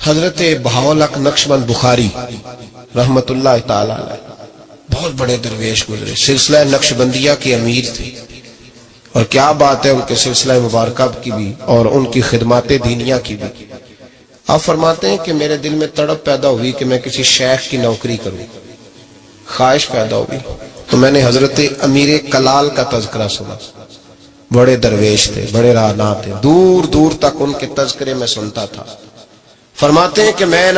حضرت بہاولق نقشبند بخاری رحمت اللہ تعالی علیہ بہت بڑے درویش گزرے، سلسلہ نقشبندیہ کے امیر تھے، اور کیا بات ہے ان کے سلسلہ مبارکہ کی بھی اور ان کی خدمات دینیہ کی بھی۔ آپ فرماتے ہیں کہ میرے دل میں تڑپ پیدا ہوئی کہ میں کسی شیخ کی نوکری کروں، خواہش پیدا ہوئی، تو میں نے حضرت امیر کلال کا تذکرہ سنا۔ بڑے درویش تھے، بڑے راہنما تھے، دور دور تک ان کے تذکرے میں سنتا تھا۔ فرماتے ہیں کہ میں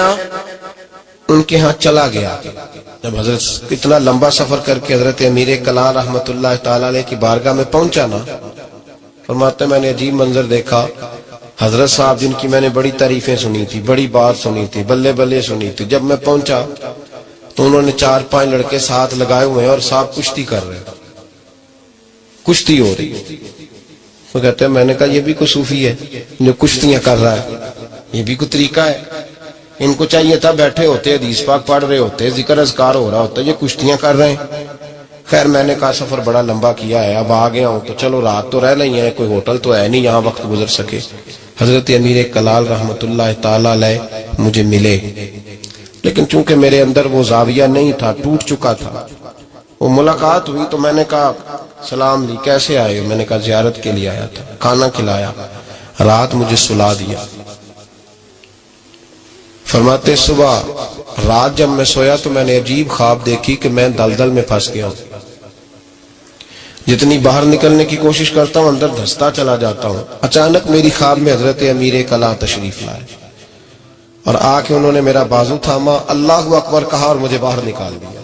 ان کے ہاں چلا گیا، جب حضرت اتنا لمبا سفر کر کے حضرت امیر کلال رحمت اللہ تعالی علیہ کی بارگاہ میں پہنچا نا، فرماتے ہیں میں نے عجیب منظر دیکھا۔ حضرت صاحب جن کی میں نے بڑی تعریفیں سنی تھی، بڑی بات سنی تھی، بلے بلے سنی تھی، جب میں پہنچا تو انہوں نے 4-5 لڑکے ساتھ لگائے ہوئے ہیں اور صاحب کشتی کر رہے ہیں، کشتی ہو رہی ہے۔ وہ کہتے ہیں میں نے کہا یہ بھی کوئی صوفی ہے جو کشتیاں کر رہا ہے، یہ بھی کوئی طریقہ ہے؟ ان کو چاہیے تھا بیٹھے ہوتے، حدیث پاک پڑھ رہے ہوتے، ذکر اذکار ہو رہا ہوتا، یہ کشتیاں کر رہے ہیں۔ خیر میں نے کہا سفر بڑا لمبا کیا ہے، اب آ گیا ہوں تو چلو رات تو رہ نہیں ہے، کوئی ہوٹل تو ہے نہیں یہاں وقت گزر سکے۔ حضرت امیر کلال رحمت اللہ تعالی علیہ مجھے ملے، لیکن چونکہ میرے اندر وہ زاویہ نہیں تھا، ٹوٹ چکا تھا۔ وہ ملاقات ہوئی تو میں نے کہا سلام لی، کیسے آئے ہو؟ میں نے کہا زیارت کے لیے آیا تھا۔ کھانا کھلایا، رات مجھے سلا دیا۔ فرماتے صبح رات جب میں سویا تو میں نے عجیب خواب دیکھی کہ میں دلدل میں پھنس گیا ہوں، جتنی باہر نکلنے کی کوشش کرتا ہوں اندر دھستا چلا جاتا ہوں۔ اچانک میری خواب میں حضرت امیر کلال تشریف لائے اور آ کے انہوں نے میرا بازو تھاما، اللہ اکبر کہا اور مجھے باہر نکال دیا۔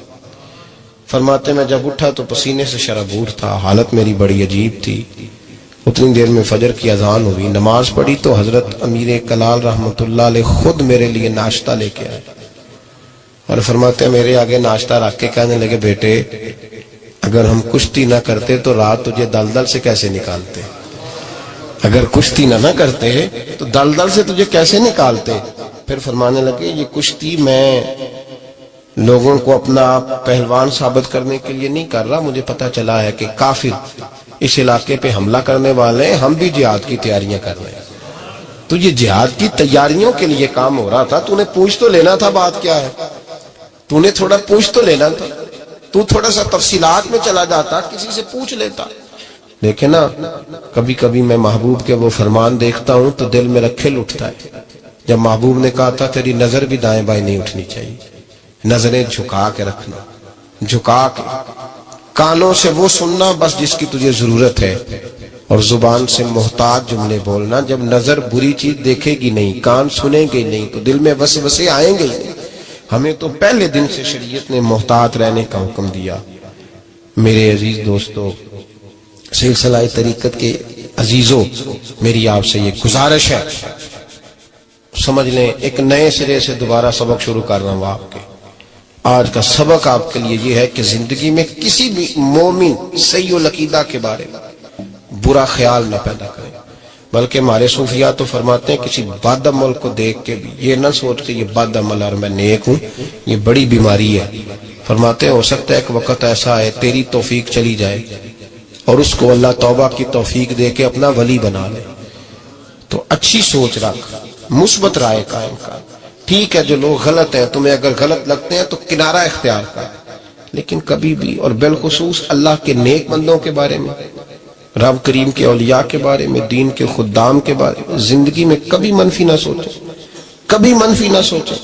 فرماتے میں جب اٹھا تو پسینے سے شرابور تھا، حالت میری بڑی عجیب تھی۔ اتنی دیر میں فجر کی اذان ہوئی، نماز پڑھی تو حضرت امیر کلال رحمت اللہ علیہ خود میرے لیے ناشتہ لے کے آئے اور فرماتے میرے آگے ناشتہ رکھ کے کہنے لگے بیٹے اگر ہم کشتی نہ کرتے تو رات تجھے دلدل سے کیسے نکالتے؟ اگر کشتی نہ کرتے تو دلدل سے تجھے کیسے نکالتے؟ پھر فرمانے لگے یہ کشتی میں لوگوں کو اپنا پہلوان ثابت کرنے کے لیے نہیں کر رہا، مجھے پتہ چلا ہے کہ کافر اس علاقے پہ حملہ کرنے والے ہیں، ہم بھی جہاد کی تیاریاں کر رہے ہیں۔ تو یہ جہاد کی تیاریوں کے لیے کام ہو رہا تھا، تو نے پوچھ تو لینا تھا بات کیا ہے، تو نے تھوڑا پوچھ تو لینا تھا، تو تھوڑا سا تفصیلات میں چلا جاتا، کسی سے پوچھ لیتا۔ دیکھیں نا کبھی کبھی میں محبوب کے وہ فرمان دیکھتا ہوں تو دل میں رکھل اٹھتا ہے۔ جب محبوب نے کہا تھا تیری نظر بھی دائیں بائیں نہیں اٹھنی چاہیے، نظریں جھکا کے رکھنا، جھکا کے، کانوں سے وہ سننا بس جس کی تجھے ضرورت ہے، اور زبان سے محتاط جملے بولنا۔ جب نظر بری چیز دیکھے گی نہیں، کان سنیں گے نہیں تو دل میں وسوسے آئیں گے نہیں۔ ہمیں تو پہلے دن سے شریعت نے محتاط رہنے کا حکم دیا۔ میرے عزیز دوستو، سلسلہ طریقت کے عزیزوں، میری آپ سے یہ گزارش ہے، سمجھ لیں ایک نئے سرے سے دوبارہ سبق شروع کر رہا ہوں آپ کے۔ آج کا سبق آپ کے لیے یہ ہے کہ زندگی میں کسی بھی مومن صحیح العقیدہ کے بارے میں برا خیال نہ پیدا کریں، بلکہ ہمارے صوفیاء تو فرماتے ہیں کسی بد عمل کو دیکھ کے بھی یہ نہ سوچ کہ یہ بد عمل اور میں نیک ہوں، یہ بڑی بیماری ہے۔ فرماتے ہیں ہو سکتا ہے ایک وقت ایسا ہے تیری توفیق چلی جائے اور اس کو اللہ توبہ کی توفیق دے کے اپنا ولی بنا لے، تو اچھی سوچ رکھ، مثبت رائے قائم کر۔ ٹھیک ہے جو لوگ غلط ہیں تمہیں اگر غلط لگتے ہیں تو کنارہ اختیار کر، لیکن کبھی بھی اور بالخصوص اللہ کے نیک بندوں کے بارے میں، رب کریم کے اولیاء کے بارے میں، دین کے خدام کے بارے میں زندگی میں کبھی منفی نہ سوچیں، کبھی منفی نہ سوچیں۔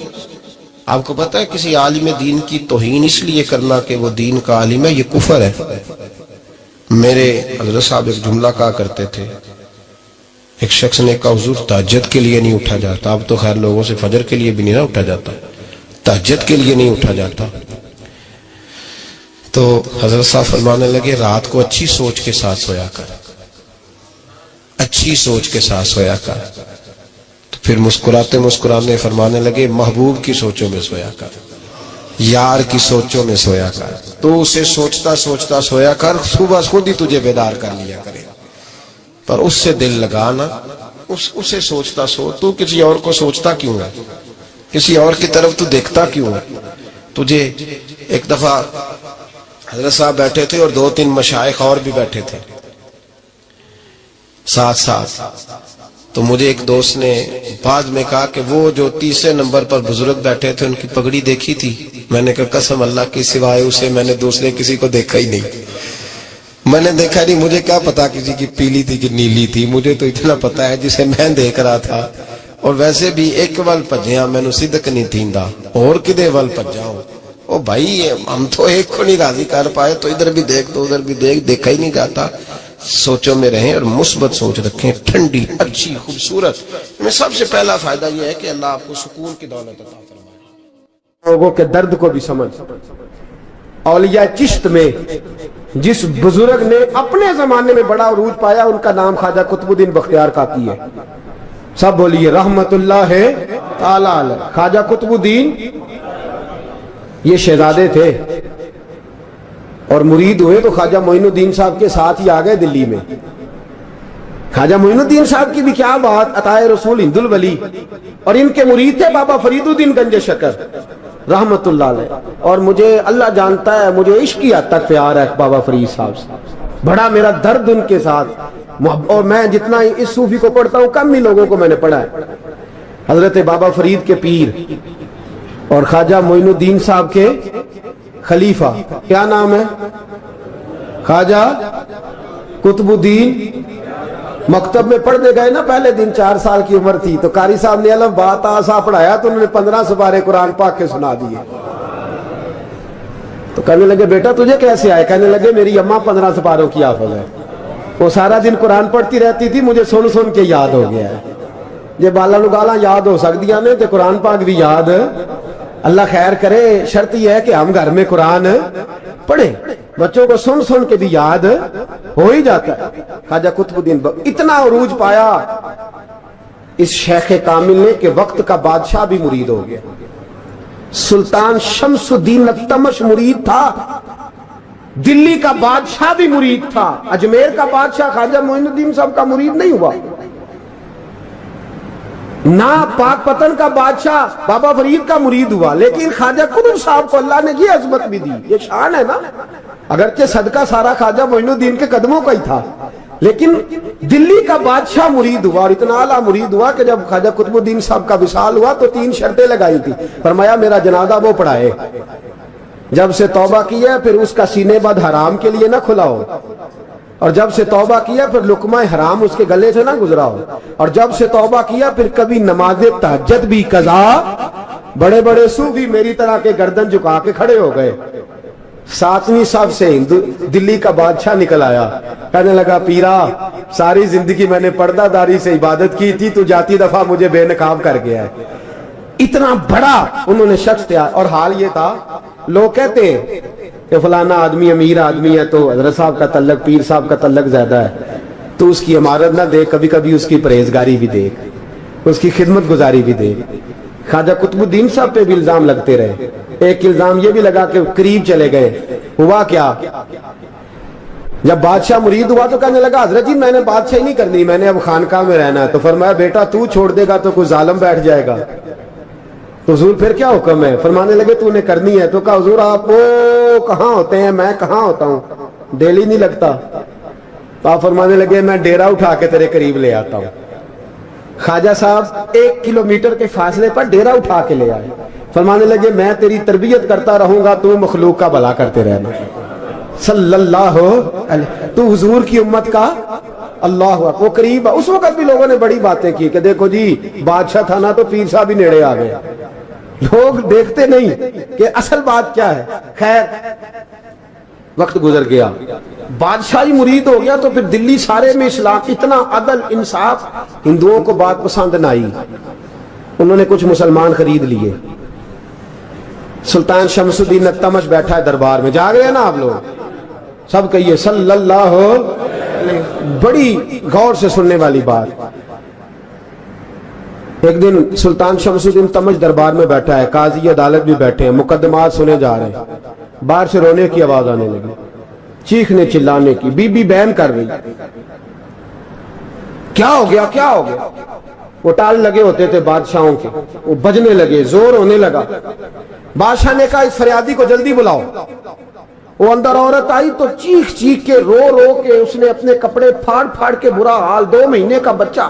آپ کو پتہ ہے کسی عالم دین کی توہین اس لیے کرنا کہ وہ دین کا عالم ہے یہ کفر ہے۔ میرے حضرت صاحب ایک جملہ کہا کرتے تھے، ایک شخص نے کہا حضور تہجد کے لیے نہیں اٹھا جاتا، اب تو خیر لوگوں سے فجر کے لیے بھی نہیں نہ اٹھا جاتا، تہجد کے لیے نہیں اٹھا جاتا۔ تو حضرت صاحب فرمانے لگے رات کو اچھی سوچ کے ساتھ سویا کر، اچھی سوچ کے ساتھ سویا کر۔ تو پھر مسکراتے مسکرانے فرمانے لگے محبوب کی سوچوں میں سویا کر، یار کی سوچوں میں سویا کر، تو اسے سوچتا سوچتا سویا کر، صبح خود ہی تجھے بیدار کر لیا کرے، پر اس سے دل لگانا، اسے سوچتا سو، تو کسی اور کو سوچتا کیوں ہے، کسی اور کی طرف تو دیکھتا کیوں ہے؟ تجھے ایک دفعہ حضرت صاحب بیٹھے تھے اور 2-3 مشائخ اور بھی بیٹھے تھے ساتھ ساتھ، تو مجھے ایک دوست نے بعد میں کہا کہ وہ جو تیسرے نمبر پر بزرگ بیٹھے تھے ان کی پگڑی دیکھی تھی؟ میں نے کہا قسم اللہ کی سوائے اسے میں نے دوسرے کسی کو دیکھا ہی نہیں. میں نے دیکھا نہیں, مجھے کیا پتا کسی کی پیلی تھی کہ نیلی تھی, مجھے تو اتنا پتا ہے جسے میں دیکھ رہا تھا. اور ویسے بھی ایک ول پجیاں مینو صدق نہیں تھیندا, اور کدے ول پجاؤں. او بھائی ہم تو ایک کو نہیں راضی کر پائے تو ادھر بھی دیکھ تو ادھر بھی دیکھ, دیکھا ہی نہیں جاتا. سوچوں میں رہیں اور مثبت سوچ رکھیں, ٹھنڈی اچھی خوبصورت. میں سب سے پہلا فائدہ یہ ہے کہ اللہ آپ کو سکون کی دولت عطا فرمائے. لوگوں کے درد کو بھی سمجھ. اولیاء چشت میں جس بزرگ نے اپنے زمانے میں بڑا عروج پایا ان کا نام خواجہ قطب الدین بختیار کاکی ہے. سب بولیے رحمت اللہ تعالی علیہ. خواجہ قطب الدین یہ شہزادے تھے اور مرید ہوئے تو خواجہ معین الدین صاحب کے ساتھ ہی آ گئے دلی میں. خواجہ معین الدین صاحب کی بھی کیا بات, عطائے رسول ہند الولی, اور ان کے مرید تھے بابا فرید الدین گنج شکر رحمت اللہ علیہ. اور مجھے اللہ جانتا ہے مجھے عشق کی حد تک پیار ہے بابا فرید صاحب سے, بڑا میرا درد ان کے ساتھ. اور میں جتنا اس صوفی کو پڑھتا ہوں کم ہی لوگوں کو میں نے پڑھا ہے. حضرت بابا فرید کے پیر اور خواجہ معین الدین صاحب کے خلیفہ کیا نام ہے, خواجہ قطب الدین. مکتب میں پڑھنے گئے نا پہلے دن, 4 سال کی عمر تھی تو قاری صاحب نے الف با تا سا پڑھایا تو انہوں نے 15 سپارے قرآن پاک کے سنا دیے. تو کہنے لگے بیٹا تجھے کیسے آئے؟ کہنے لگے میری اماں 15 سپاروں کی حافظ ہے, وہ سارا دن قرآن پڑھتی رہتی تھی, مجھے سن سن کے یاد ہو گیا ہے. یہ بالا نگالا یاد ہو سکتی ہیں تو قرآن پاک بھی یاد. اللہ خیر کرے, شرط یہ ہے کہ ہم گھر میں قرآن پڑھیں, بچوں کو سن سن کے بھی یاد ہو ہی جاتا ہے. خواجہ قطب الدین اتنا عروج پایا اس شیخ کامل نے کہ وقت کا بادشاہ بھی مرید ہو گیا. سلطان شمس الدین التمش مرید تھا, دلی کا بادشاہ بھی مرید تھا, اجمیر کا بادشاہ خواجہ معین الدین صاحب کا مرید نہیں ہوا. نہ پاک پتن کا بادشاہ بابا فرید کا مرید ہوا, لیکن خواجہ قطب صاحب کو اللہ نے یہ عظمت بھی دی. یہ شان ہے نا, اگرچہ صدقہ سارا خواجہ معین الدین کے قدموں کا ہی تھا, لیکن دلی کا بادشاہ مرید ہوا, اور اتنا اعلیٰ مرید ہوا کہ جب خواجہ قطب الدین صاحب کا وصال ہوا تو 3 شرطیں لگائی تھی. فرمایا میرا جنازہ وہ پڑھائے, جب سے توبہ کی ہے پھر اس کا سینے بد حرام کے لیے نہ کھلا ہو, اور جب سے توبہ کیا پھر لقمہ حرام اس کے گلے سے نہ گزرا ہو, اور جب سے توبہ کیا پھر کبھی نماز تہجد بھی قضا. بڑے بڑے صوفی میری طرح کے گردن جھکا کے کھڑے ہو گئے. 7ویں صف سے دلی کا بادشاہ نکل آیا, کہنے لگا پیرا ساری زندگی میں نے پردہ داری سے عبادت کی تھی, تو جاتی دفعہ مجھے بے نقاب کر گیا ہے. اتنا بڑا انہوں نے شخص تھا. اور حال یہ تھا, لوگ کہتے ہیں کہ فلانا آدمی امیر آدمی ہے تو حضرت صاحب کا تعلق پیر صاحب کا تعلق زیادہ ہے, تو اس کی عمارت نہ دیکھ, کبھی کبھی اس کی پرہیزگاری بھی دیکھ, اس کی خدمت گزاری بھی دیکھ. خواجہ قطب الدین صاحب پہ بھی الزام لگتے رہے. ایک الزام یہ بھی لگا کہ قریب چلے گئے. ہوا کیا, جب بادشاہ مرید ہوا تو کہنے لگا حضرت جی میں نے بادشاہی نہیں کرنی, میں نے اب خانقاہ میں رہنا ہے. تو فرمایا بیٹا تو چھوڑ دے گا تو کوئی ظالم بیٹھ جائے گا. تو حضور پھر کیا حکم ہے؟ فرمانے لگے تو نے کرنی ہے. تو کہا حضور آپ وہ کہاں ہوتے ہیں, میں کہاں ہوتا ہوں, ڈیلی نہیں لگتا. تو آپ فرمانے لگے میں ڈیرا اٹھا کے تیرے قریب لے آتا ہوں. خواجہ صاحب 1 کلومیٹر کے فاصلے پر ڈیرا اٹھا کے لے آئے. فرمانے لگے میں تیری تربیت کرتا رہوں گا, تو مخلوق کا بھلا کرتے رہنا. صلی اللہ علیہ, تو حضور کی امت کا اللہ وہ قریب. اس وقت بھی لوگوں نے بڑی باتیں کی کہ دیکھو جی بادشاہ تھا نا تو پیر صاحب بھی نیڑے آ گئے. لوگ دیکھتے نہیں کہ اصل بات کیا ہے. خیر وقت گزر گیا, بادشاہی مرید ہو گیا, تو پھر دلی سارے میں اسلام, اتنا عدل انصاف, ہندوؤں کو بات پسند نہ آئی. انہوں نے کچھ مسلمان خرید لیے. سلطان شمس الدین التمش بیٹھا ہے دربار میں, جا گئے نا آپ لوگ, سب کہیے صلی اللہ علیہ. بڑی غور سے سننے والی بات. ایک دن سلطان شمس الدین تمش دربار میں بیٹھا ہے, قاضی عدالت بھی بیٹھے ہیں, مقدمات سنے جا رہے ہیں. باہر سے رونے کی آواز آنے لگی, چیخنے چلانے کی. بی بی بیان کر رہی, کیا ہو گیا کیا ہو گیا. وہ ٹال لگے ہوتے تھے بادشاہوں کے, وہ بجنے لگے, زور ہونے لگا. بادشاہ نے کہا اس فریادی کو جلدی بلاؤ. وہ اندر عورت آئی تو چیخ چیخ کے رو رو کے اس نے اپنے کپڑے پھاڑ پھاڑ کے, برا حال, 2 مہینے کا بچہ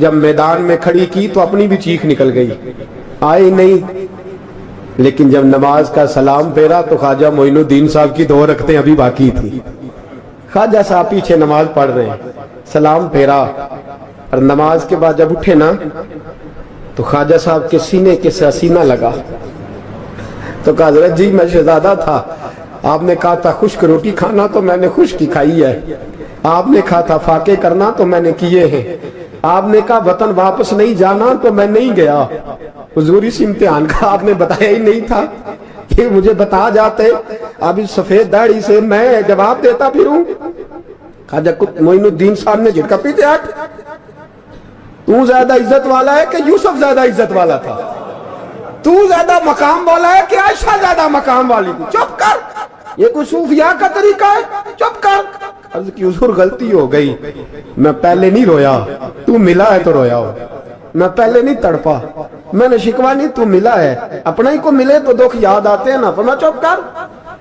جب میدان میں کھڑی کی تو اپنی بھی چیخ نکل گئی, آئی نہیں. لیکن جب نماز کا سلام پھیرا تو خواجہ معین الدین صاحب کی 2 رکعتیں ابھی باقی تھی. خواجہ صاحب پیچھے نماز پڑھ رہے ہیں, سلام پھیرا اور نماز کے بعد جب اٹھے نا تو خواجہ صاحب کے سینے کے سے سینہ لگا. تو کہا حضرت جی میں شہزادہ تھا, آپ نے کہا تھا خشک روٹی کھانا تو میں نے خشک ہی کھائی ہے, آپ نے کہا تھا فاقے کرنا تو میں نے کیے ہیں, آپ نے کہا وطن واپس نہیں جانا تو میں نہیں گیا. حضور اس امتحان کا آپ نے بتایا ہی نہیں تھا کہ مجھے بتا جاتے, اب اس سفید داڑھی سے میں جواب دیتا پھروں. خواجہ معین الدین صاحب نے جھٹکا, پیچھے ہٹ, تو زیادہ عزت والا ہے کہ یوسف زیادہ عزت والا تھا؟ تو زیادہ مقام والا ہے کہ عائشہ زیادہ مقام والی تھی؟ چپ کر, یہ کوئی صوفیاء کا طریقہ ہے؟ چپ کر. عرض کی حضور غلطی ہو گئی, میں پہلے نہیں رویا, تو ملا ہے تو رویا ہو. میں پہلے نہیں تڑپا, میں نے شکوا نہیں, تو ملا ہے. اپنا ہی کو ملے تو دکھ یاد آتے ہیں نا. فرمایا چپ کر,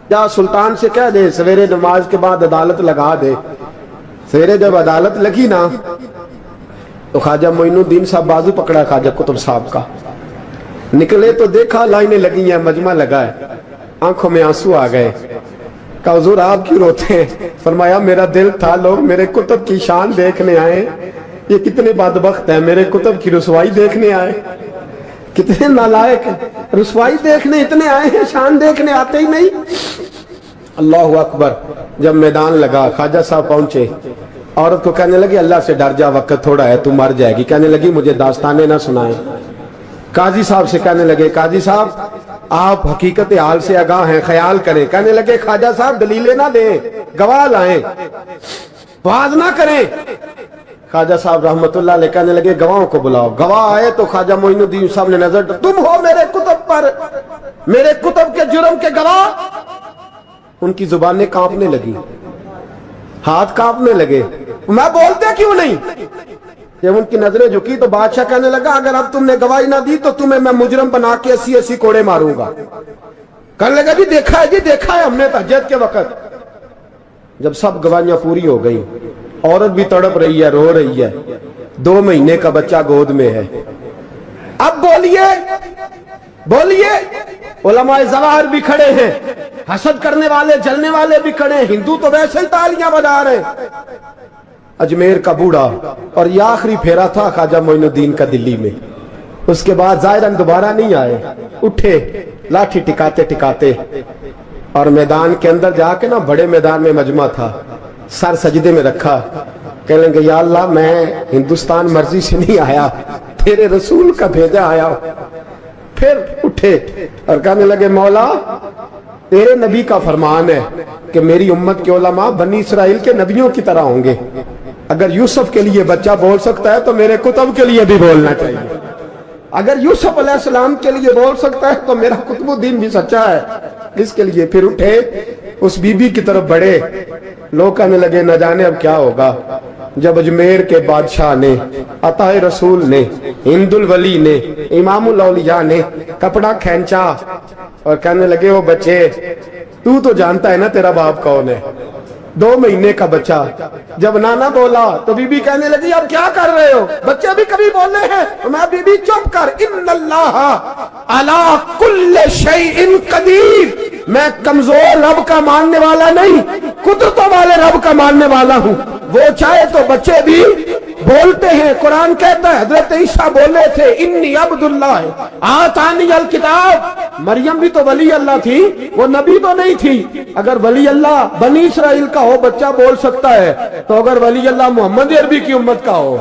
جا سلطان سے کہہ دے سویرے نماز کے بعد عدالت لگا دے. سویرے جب عدالت لگی نا تو خواجہ معین الدین صاحب بازو پکڑا خواجہ قطب صاحب کا, نکلے تو دیکھا لائنیں لگی ہیں, مجمع لگا ہے, آنکھوں میں آنسو آ گئے. کہا حضور آپ کیوں روتے ہیں؟ فرمایا میرا دل تھا لوگ میرے کتب کی شان دیکھنے آئے, یہ کتنے بدبخت ہیں, میرے کتب کی رسوائی دیکھنے آئے. کتنے نالائق ہیں, رسوائی دیکھنے اتنے آئے ہیں, شان دیکھنے آتے ہی نہیں. اللہ اکبر. جب میدان لگا خواجہ صاحب پہنچے, عورت کو کہنے لگی اللہ سے ڈر جا, وقت تھوڑا ہے, تو مر جائے گی. کہنے لگی مجھے داستانیں نہ سنائیں. قاضی صاحب سے کہنے لگے قاضی صاحب آپ حقیقت حال سے آگاہ ہیں, خیال کریں. کہنے لگے خواجہ صاحب دلیلیں نہ دیں, گواہ لائیں, واز نہ کریں. خواجہ صاحب رحمت اللہ علیہ کہنے لگے گواہوں کو بلاؤ. گواہ آئے تو خواجہ معین الدین صاحب نے نظر, تم ہو میرے کتب پر, میرے کتب کے جرم کے گواہ. ان کی زبانیں کانپنے لگی, ہاتھ کانپنے لگے, میں بولتے کیوں نہیں؟ جب ان کی نظریں جھکی تو بادشاہ کہنے لگا اگر اب تم نے گواہی نہ دی تو تمہیں میں مجرم بنا کے 80 کوڑے ماروں گا. کہنے لگا جی دیکھا ہے, جی دیکھا ہے ہم نے تہجد کے وقت. جب سب گواہیاں پوری ہو گئی, عورت بھی تڑپ رہی ہے, رو رہی ہے, 2 مہینے کا بچہ گود میں ہے. اب بولیے بولیے, علماء ظواہر بھی کھڑے ہیں, حسد کرنے والے جلنے والے بھی کھڑے ہیں, ہندو تو ویسے ہی تالیاں بجا رہے ہیں. اجمیر کا بوڑھا, اور یہ آخری پھیرا تھا خواجہ معین الدین کا دلی میں. اس کے بعد ظاہراً دوبارہ نہیں آئے, اٹھے لاٹھی ٹکاتے ٹکاتے اور میدان کے اندر جا کے نا, بڑے میدان میں مجمع تھا, سر سجدے میں رکھا. کہنے لگے یا اللہ میں ہندوستان مرضی سے نہیں آیا, تیرے رسول کا بھیجا آیا. پھر اٹھے اور کہنے لگے مولا تیرے نبی کا فرمان ہے کہ میری امت کے علماء بنی اسرائیل کے نبیوں کی طرح ہوں گے. اگر یوسف کے لیے بچہ بول سکتا ہے تو میرے کتب کے لیے بھی بولنا چاہیے. اگر یوسف علیہ السلام کے لیے بول سکتا ہے تو میرا قطب الدین بھی سچا ہے. اس کے لیے پھر اٹھے, اس بی بی کی طرف بڑھے. لوگ کہنے لگے نہ جانے اب کیا ہوگا. جب اجمیر کے بادشاہ نے, عطا رسول نے, ہند الولی نے, امام الاولیاء نے کپڑا کھینچا اور کہنے لگے وہ بچے تو جانتا ہے نا تیرا باپ کون ہے, 2 مہینے کا بچہ. جب نانا بولا تو بی بی کہنے لگی اب کیا کر رہے ہو, بچے بھی کبھی بولے ہیں. میں بی بی چپ کر, ان اللہ علی کل شیء قدیر, میں کمزور رب کا ماننے والا نہیں, قدرتوں والے رب کا ماننے والا ہوں. وہ چاہے تو بچے بھی بولتے ہیں. قرآن کہتا ہے حضرت عیسیٰ بولے تھے انی عبداللہ آتانی الکتاب. مریم بھی تو ولی اللہ تھی, وہ نبی تو نہیں تھی. اگر ولی اللہ بنی اسرائیل کا ہو بچہ بول سکتا ہے, تو اگر ولی اللہ محمد عربی کی امت کا ہو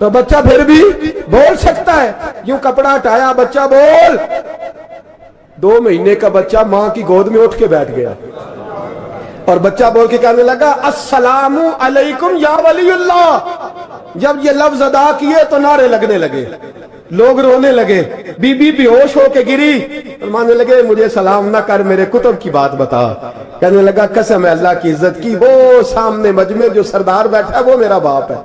تو بچہ پھر بھی بول سکتا ہے. یوں کپڑا ہٹایا, بچہ بول. 2 مہینے کا بچہ ماں کی گود میں اٹھ کے بیٹھ گیا اور بچہ بول کے کہنے لگا السلام علیکم یا ولی اللہ. جب یہ لفظ ادا کیے تو نعرے لگنے لگے, لوگ رونے لگے. بی بی بے ہوش ہو کے گری اور ماننے لگے مجھے سلام نہ کر, میرے کتب کی بات بتا. کہنے لگا قسم ہے اللہ کی عزت کی, وہ سامنے مجمع جو سردار بیٹھا ہے وہ میرا باپ ہے.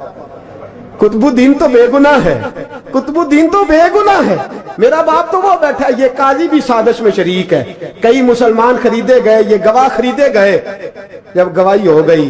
قطب الدین تو بے گناہ ہے, قطب الدین تو بے گناہ ہے, میرا باپ تو وہ بیٹھا ہے. یہ قاضی بھی سازش میں شریک ہے, کئی مسلمان خریدے گئے, یہ گواہ خریدے گئے. جب گواہی ہو گئی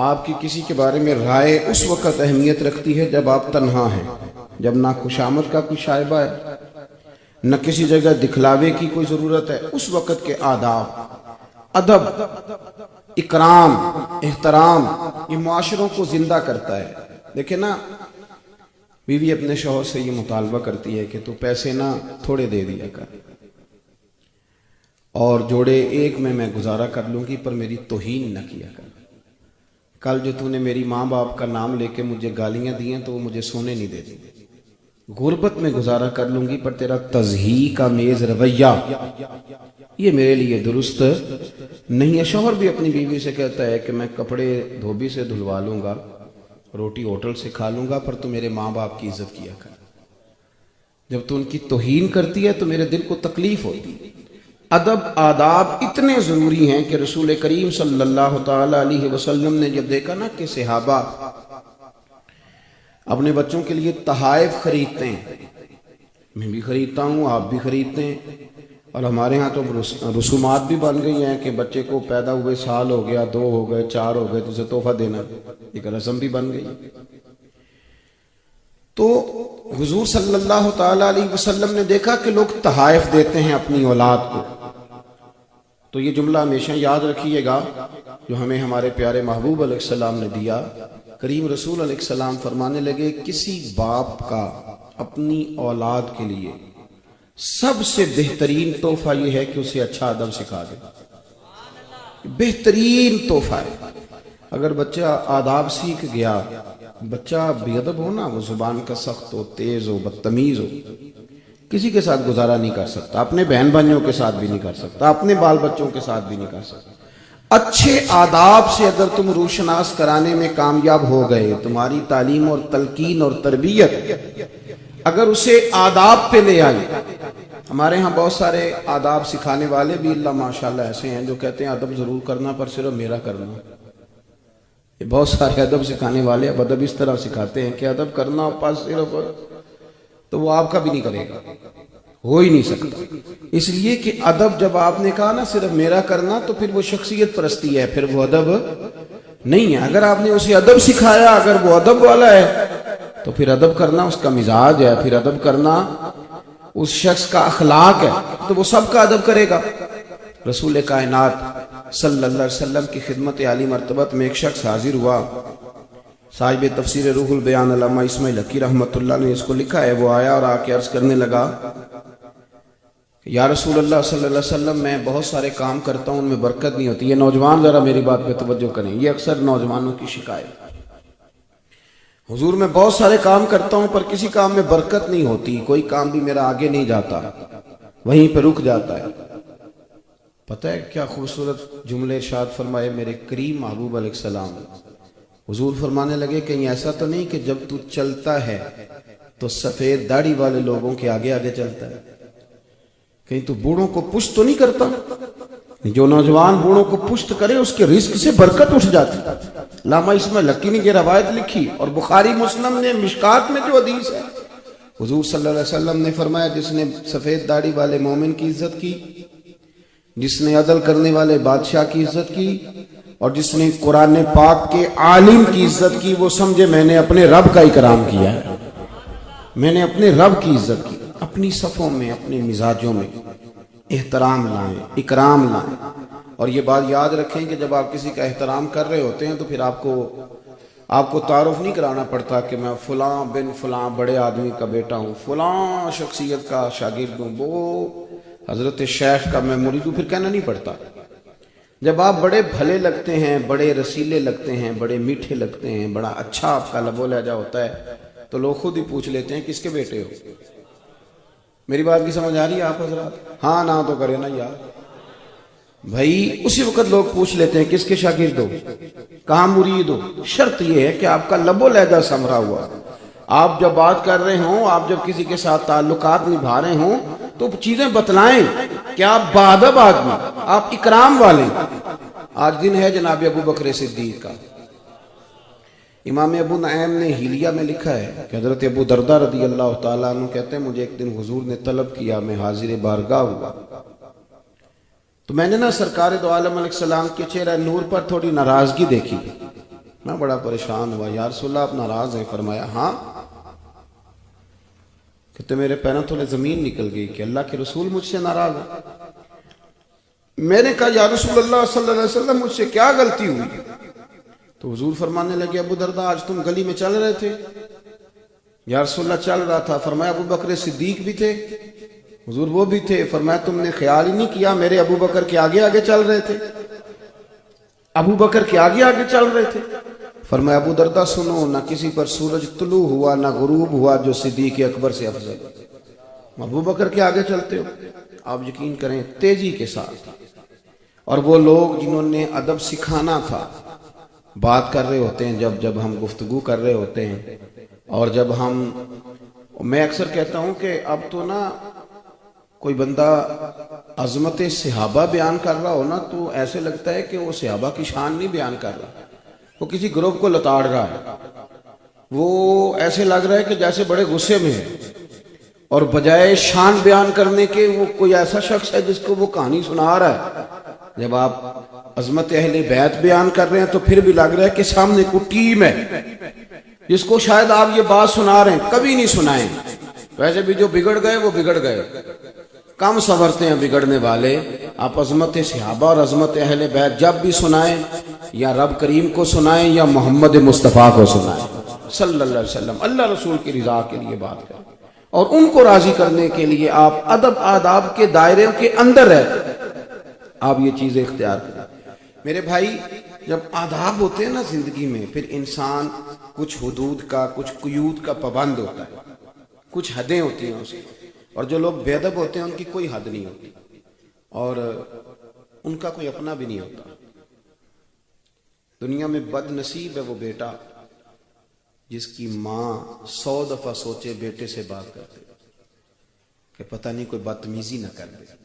آپ کی کسی کے بارے میں رائے اس وقت اہمیت رکھتی ہے جب آپ تنہا ہیں، جب نہ خوشامد کا کوئی شائبہ ہے، نہ کسی جگہ دکھلاوے کی کوئی ضرورت ہے. اس وقت کے آداب، ادب، اکرام، احترام، یہ معاشروں کو زندہ کرتا ہے. دیکھیں نا، بیوی اپنے شوہر سے یہ مطالبہ کرتی ہے کہ تو پیسے نہ تھوڑے دے دیا کر، اور جوڑے ایک میں گزارا کر لوں گی، پر میری توہین نہ کیا کر. کل جو تو نے میری ماں باپ کا نام لے کے مجھے گالیاں دی ہیں تو وہ مجھے سونے نہیں دیتی. غربت میں گزارا کر لوں گی، پر تیرا تزہیق کا میز رویہ یہ میرے لیے درست نہیں ہے. شوہر بھی اپنی بیوی سے کہتا ہے کہ میں کپڑے دھوبی سے دھلوا لوں گا، روٹی ہوٹل سے کھا لوں گا، پر تو میرے ماں باپ کی عزت کیا کر. جب تو ان کی توہین کرتی ہے تو میرے دل کو تکلیف ہوتی. ادب، آداب اتنے ضروری ہیں کہ رسول کریم صلی اللہ تعالی علیہ وسلم نے جب دیکھا نا کہ صحابہ اپنے بچوں کے لیے تحائف خریدتے ہیں، میں بھی خریدتا ہوں، آپ بھی خریدتے ہیں، اور ہمارے ہاں تو رسومات بھی بن گئی ہیں کہ بچے کو پیدا ہوئے سال ہو گیا، 2 ہو گئے، 4 ہو گئے تو اسے تحفہ دینا، ایک رسم بھی بن گئی. تو حضور صلی اللہ تعالی علیہ وسلم نے دیکھا کہ لوگ تحائف دیتے ہیں اپنی اولاد کو. تو یہ جملہ ہمیشہ یاد رکھیے گا جو ہمیں ہمارے پیارے محبوب علیہ السلام نے دیا. کریم رسول علیہ السلام فرمانے لگے، کسی باپ کا اپنی اولاد کے لیے سب سے بہترین تحفہ یہ ہے کہ اسے اچھا ادب سکھا دے. بہترین تحفہ ہے. اگر بچہ آداب سیکھ گیا، بچہ بے ادب ہو نا، وہ زبان کا سخت ہو، تیز ہو، بدتمیز ہو، کسی کے ساتھ گزارا نہیں کر سکتا، اپنے بہن بھائیوں کے ساتھ بھی نہیں کر سکتا، اپنے بال بچوں کے ساتھ بھی نہیں کر سکتا. اچھے آداب سے اگر تم روشناس کرانے میں کامیاب ہو گئے، تمہاری تعلیم اور تلقین اور تربیت اگر اسے آداب پہ لے آئی. ہمارے ہاں بہت سارے آداب سکھانے والے بھی اللہ ماشاءاللہ ایسے ہیں جو کہتے ہیں ادب ضرور کرنا پر صرف میرا کرنا. یہ بہت سارے ادب سکھانے والے اب ادب اس طرح سکھاتے ہیں کہ ادب کرنا پر صرف، تو وہ آپ کا بھی نہیں کرے گا، ہو ہی نہیں سکتا. اس لیے کہ ادب جب آپ نے کہا نا صرف میرا کرنا، تو پھر وہ شخصیت پرستی ہے، پھر وہ ادب نہیں ہے. اگر آپ نے اسے ادب سکھایا، اگر وہ ادب والا ہے تو پھر ادب کرنا اس کا مزاج ہے، پھر ادب کرنا اس شخص کا اخلاق ہے، تو وہ سب کا ادب کرے گا. رسول کائنات صلی اللہ علیہ وسلم کی خدمت عالی مرتبت میں ایک شخص حاضر ہوا. صاحب تفسیر روح البیان علامہ اسماعیل حقی رحمۃ اللہ نے اس کو لکھا ہے. وہ آیا اور آ کے عرض کرنے لگا، یا رسول اللہ صلی اللہ علیہ وسلم، میں بہت سارے کام کرتا ہوں، ان میں برکت نہیں ہوتی. یہ نوجوان ذرا میری بات پہ توجہ کریں، یہ اکثر نوجوانوں کی شکایت. حضور میں بہت سارے کام کرتا ہوں پر کسی کام میں برکت نہیں ہوتی، کوئی کام بھی میرا آگے نہیں جاتا، وہیں پہ رک جاتا ہے. پتہ ہے کیا خوبصورت جملے ارشاد فرمائے میرے کریم محبوب علیہ السلام. حضور فرمانے لگے، کہیں ایسا تو نہیں کہ جب تو چلتا ہے تو سفید داڑھی والے لوگوں کے آگے آگے چلتا ہے؟ کہیں تو بوڑھوں کو پشت تو نہیں کرتا؟ جو نوجوان بوڑھوں کو پشت کرے اس کے رزق سے برکت اٹھ جاتی. علامہ اسماعیل حقی نے یہ روایت لکھی، اور بخاری مسلم نے مشکات میں جو حدیث ہے، حضور صلی اللہ علیہ وسلم نے فرمایا، جس نے سفید داڑھی والے مومن کی عزت کی، جس نے عدل کرنے والے بادشاہ کی عزت کی، اور جس نے قرآن پاک کے عالم کی عزت کی، وہ سمجھے میں نے اپنے رب کا اکرام کیا ہے، میں نے اپنے رب کی عزت کی. اپنی صفوں میں، اپنے مزاجوں میں احترام لائیں، اکرام لائیں. اور یہ بات یاد رکھیں کہ جب آپ کسی کا احترام کر رہے ہوتے ہیں تو پھر آپ کو تعارف نہیں کرانا پڑتا کہ میں فلاں بن فلاں بڑے آدمی کا بیٹا ہوں، فلاں شخصیت کا شاگرد ہوں، وہ حضرت شیخ کا میں مرید ہوں، پھر کہنا نہیں پڑتا. جب آپ بڑے بھلے لگتے ہیں، بڑے رسیلے لگتے ہیں، بڑے میٹھے لگتے ہیں، بڑا اچھا آپ کا لب و لہجہ ہوتا ہے، تو لوگ خود ہی پوچھ لیتے ہیں کس کے بیٹے ہو. میری بات کی سمجھ آ رہی ہے آپ حضرات؟ ہاں نہ تو کرے نا یار بھائی. اسی وقت لوگ پوچھ لیتے ہیں کس کے شاگرد ہو، کہاں مرید ہو. شرط یہ ہے کہ آپ کا لب و لہجہ سنورا ہوا، آپ جب بات کر رہے ہوں، آپ جب کسی کے ساتھ تعلقات نبھا رہے ہوں تو چیزیں بتلائیں کہ آپ بادب آدمی، آپ اکرام والے. آج دن ہے جناب ابو بکر صدیق کا. امام ابو نعیم نے حلیہ میں لکھا ہے کہ حضرت ابو دردہ رضی اللہ تعالیٰ عنہ کہتے ہیں، مجھے ایک دن حضور نے طلب کیا، میں حاضر بارگاہ ہوا، تو میں نے نا سرکار دو عالم علیہ السلام کے چہرہ نور پر تھوڑی ناراضگی دیکھی. میں بڑا پریشان ہوا، یا رسول اللہ آپ ناراض ہیں؟ فرمایا ہاں، کہتے میرے پیروں تلے زمین نکل گئی کہ اللہ کے رسول مجھ سے ناراض ہیں۔ میں نے کہا یا رسول اللہ صلی اللہ علیہ وسلم مجھ سے کیا غلطی ہوئی؟ تو حضور فرمانے لگے ابو درداء آج تم گلی میں چل رہے تھے؟ یا رسول اللہ چل رہا تھا۔ فرمایا ابو بکر صدیق بھی تھے؟ حضور وہ بھی تھے۔ فرمایا تم نے خیال ہی نہیں کیا میرے ابو بکر کے آگے آگے چل رہے تھے؟ ابو بکر کے آگے آگے چل رہے تھے۔ فرمایا ابو درداء سنو، نہ کسی پر سورج طلوع ہوا نہ غروب ہوا جو صدیق اکبر سے افضل۔ ابو بکر کے آگے چلتے ہو، آپ یقین کریں تیزی کے ساتھ۔ اور وہ لوگ جنہوں نے ادب سکھانا تھا، بات کر رہے ہوتے ہیں جب ہم گفتگو کر رہے ہوتے ہیں، اور جب میں اکثر کہتا ہوں کہ اب تو نا کوئی بندہ عظمت صحابہ بیان کر رہا ہو نا تو ایسے لگتا ہے کہ وہ صحابہ کی شان نہیں بیان کر رہا، وہ کسی گروپ کو لتاڑ رہا ہے۔ وہ ایسے لگ رہا ہے کہ جیسے بڑے غصے میں ہے، اور بجائے شان بیان کرنے کے وہ کوئی ایسا شخص ہے جس کو وہ کہانی سنا رہا ہے۔ جب آپ عظمت اہل بیت بیان کر رہے ہیں تو پھر بھی لگ رہا ہے کہ سامنے کوئی ٹیم ہے جس کو شاید آپ یہ بات سنا رہے ہیں، کبھی نہیں سنائیں۔ ویسے بھی جو بگڑ گئے وہ بگڑ گئے، کم صبرتے ہیں بگڑنے والے۔ آپ عظمت صحابہ اور عظمت اہل بیت جب بھی سنائیں، یا رب کریم کو سنائیں یا محمد مصطفیٰ کو سنائیں صلی اللہ علیہ وسلم، اللہ رسول کی رضا کے لیے بات کریں، اور ان کو راضی کرنے کے لیے آپ ادب آداب کے دائرے کے اندر رہتے آپ یہ چیزیں اختیار کریں۔ میرے بھائی جب آداب ہوتے ہیں نا زندگی میں، پھر انسان کچھ حدود کا کچھ قیود کا پابند ہوتا ہے، کچھ حدیں ہوتی ہیں اس کی، اور جو لوگ بے ادب ہوتے ہیں ان کی کوئی حد نہیں ہوتی، اور ان کا کوئی اپنا بھی نہیں ہوتا۔ دنیا میں بد نصیب ہے وہ بیٹا جس کی ماں 100 دفعہ سوچے بیٹے سے بات کرتے کہ پتہ نہیں کوئی بدتمیزی نہ کر دے۔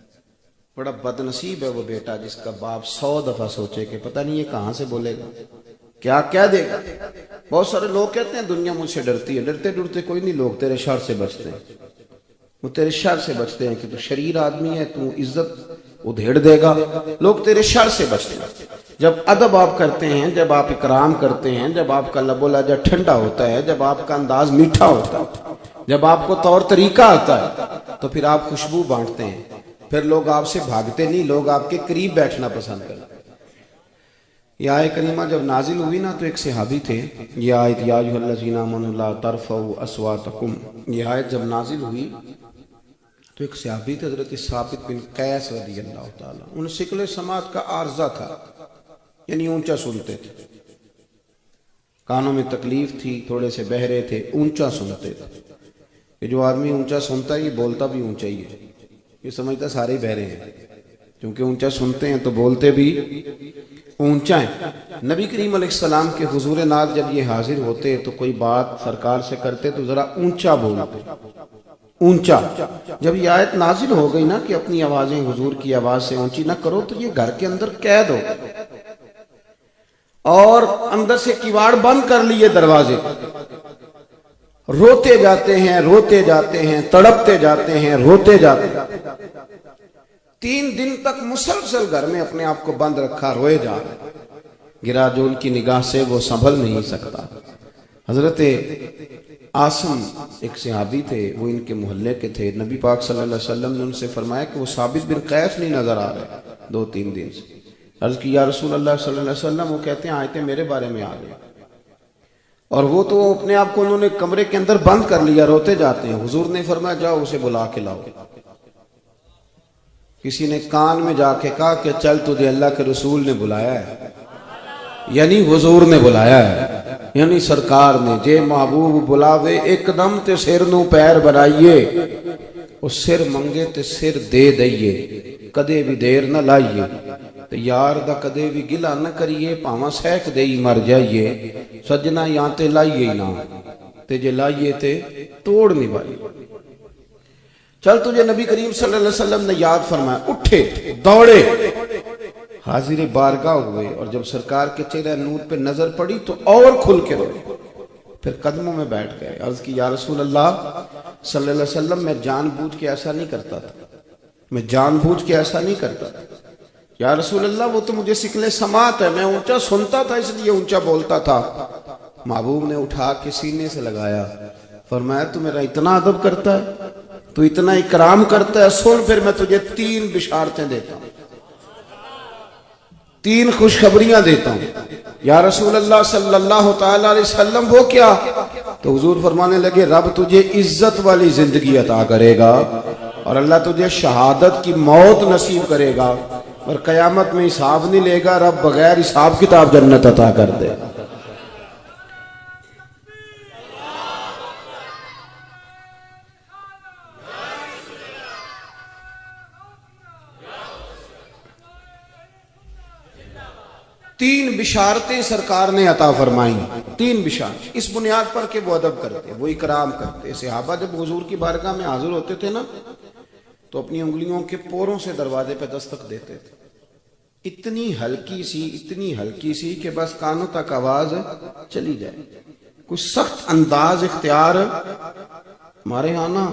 بڑا بد نصیب ہے وہ بیٹا جس کا باپ 100 دفعہ سوچے کہ پتہ نہیں یہ کہاں سے بولے گا، کیا کیا دے گا۔ بہت سارے لوگ کہتے ہیں دنیا مجھ سے ڈرتی ہے، ڈرتے ڈرتے کوئی نہیں، لوگ تیرے شر سے بچتے ہیں، وہ تیرے شر سے بچتے ہیں کہ تو شریر آدمی ہے، تو عزت ادھیڑ دے گا، لوگ تیرے شر سے بچتے ہیں۔ جب ادب آپ کرتے ہیں، جب آپ اکرام کرتے ہیں، جب آپ کا لب و لہجہ ٹھنڈا ہوتا ہے، جب آپ کا انداز میٹھا ہوتا ہے، جب آپ کو طور طریقہ آتا ہے، تو پھر آپ خوشبو بانٹتے ہیں، پھر لوگ آپ سے بھاگتے نہیں، لوگ آپ کے قریب بیٹھنا پسند کرتے ہیں۔ یہ آیت کریمہ جب نازل ہوئی نا تو ایک صحابی تھے، یہ آیت یا ایھا الذین آمنوا لا ترفعوا اصواتکم، یہ آیت جب نازل ہوئی تو ایک صحابی تھے حضرت ثابت بن قیس رضی اللہ تعالیٰ، ان شکل سماعت کا عارضہ تھا، یعنی اونچا سنتے تھے، کانوں میں تکلیف تھی، تھوڑے سے بہرے تھے، اونچا سنتے تھے۔ کہ جو آدمی اونچا سنتا ہے یہ بولتا بھی اونچا ہی ہے، یہ سمجھتا سارے ہی بہرے ہیں، کیونکہ اونچا سنتے ہیں تو بولتے بھی اونچا ہیں۔ نبی کریم علیہ السلام کے حضور ناز جب یہ حاضر ہوتے تو کوئی بات سرکار سے کرتے تو ذرا اونچا بولتے، اونچا۔ جب یہ آیت نازل ہو گئی نا کہ اپنی آوازیں حضور کی آواز سے اونچی نہ کرو، تو یہ گھر کے اندر قید ہو گئے، اور اندر سے کیواڑ بند کر لیے دروازے، روتے جاتے ہیں، روتے جاتے ہیں، تڑپتے جاتے ہیں، روتے جاتے ہیں۔ 3 دن تک مسلسل گھر میں اپنے آپ کو بند رکھا، روئے جا رہے، گرا جو ان کی نگاہ سے وہ سنبھل نہیں سکتا۔ حضرت عاصم ایک صحابی تھے، وہ ان کے محلے کے تھے، نبی پاک صلی اللہ علیہ وسلم نے ان سے فرمایا کہ وہ ثابت بن قیس نہیں نظر آ رہے 2-3 دن سے۔ عرض کی یا رسول اللہ صلی اللہ علیہ وسلم، وہ کہتے ہیں آیتیں میرے بارے میں آ گئی، اور وہ تو اپنے آپ کو انہوں نے کمرے کے اندر بند کر لیا، روتے جاتے ہیں۔ حضور نے فرمایا جاؤ اسے بلا کے لاؤ۔ کسی نے کان میں جا کے کہا کہ چل تجھے اللہ کے رسول نے بلایا ہے، یعنی حضور نے بلایا ہے، یعنی سرکار نے۔ جے محبوب بلاوے ایک دم تے سر نو پیر بنائیے، وہ سر منگے تے سر دے دئیے، کدے بھی دیر نہ لائیے، تے یار دا کدے بھی گلا نہ کریے، پاواں سیک دے ہی مر جائیے، سجنا یہاں تے لائیے نہ، تے جے لائیے تے توڑ نہیں بھائی۔ چل تجھے نبی کریم صلی اللہ علیہ وسلم نے یاد فرمایا، اٹھے دوڑے، حاضر بارگاہ ہوئے، اور جب سرکار کے چہرہ نور پہ نظر پڑی تو اور کھل کے روئے، پھر قدموں میں بیٹھ گئے۔ عرض کی یا رسول اللہ صلی اللہ علیہ وسلم، میں جان بوجھ کے ایسا نہیں کرتا تھا، میں جان بوجھ کے ایسا نہیں کرتا تھا۔ یا رسول اللہ وہ تو مجھے سکلے سماعت ہے، میں اونچا سنتا تھا اس لیے اونچا بولتا تھا۔ محبوب نے اٹھا کے سینے سے لگایا، فرمایا تو میرا اتنا ادب کرتا ہے، تو اتنا اکرام کرتا ہے، سن پھر میں تجھے 3 بشارتیں دیتا ہوں، 3 خوشخبریاں دیتا ہوں۔ یا رسول اللہ صلی اللہ تعالی علیہ وسلم وہ کیا؟ تو حضور فرمانے لگے رب تجھے عزت والی زندگی عطا کرے گا، اور اللہ تجھے شہادت کی موت نصیب کرے گا، اور قیامت میں حساب نہیں لے گا، رب بغیر حساب کتاب جنت عطا کر دے۔ تین بشارتیں سرکار نے عطا فرمائیں، 3 بشارت، اس بنیاد پر کہ وہ ادب کرتے، وہ اکرام کرتے۔ صحابہ جب حضور کی بارگاہ میں حاضر ہوتے تھے نا تو اپنی انگلیوں کے پوروں سے دروازے پہ دستک دیتے تھے، اتنی ہلکی سی کہ بس کانوں تک آواز چلی جائے۔ کوئی سخت انداز اختیار ہمارے ہاں نا،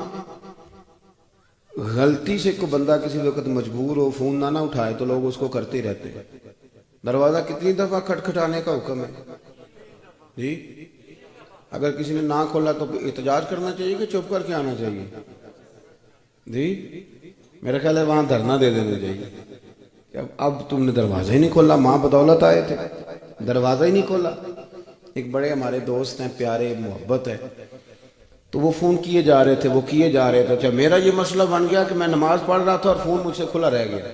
غلطی سے کوئی بندہ کسی وقت مجبور ہو فون نہ اٹھائے تو لوگ اس کو کرتے رہتے ہیں۔ دروازہ کتنی دفعہ کھٹکھٹانے کا حکم ہے جی؟ اگر کسی نے نہ کھولا تو احتجاج کرنا چاہیے کہ چپ کر کے آنا چاہیے جی؟ میرا خیال ہے وہاں دھرنا دے دینا چاہیے کہ اب تم نے دروازہ ہی نہیں کھولا، ماں بدولت آئے تھے، دروازہ ہی نہیں کھولا۔ ایک بڑے ہمارے دوست ہیں، پیارے، محبت ہے، تو وہ فون کیے جا رہے تھے، اچھا میرا یہ مسئلہ بن گیا کہ میں نماز پڑھ رہا تھا اور فون مجھ سے کھلا رہ گیا۔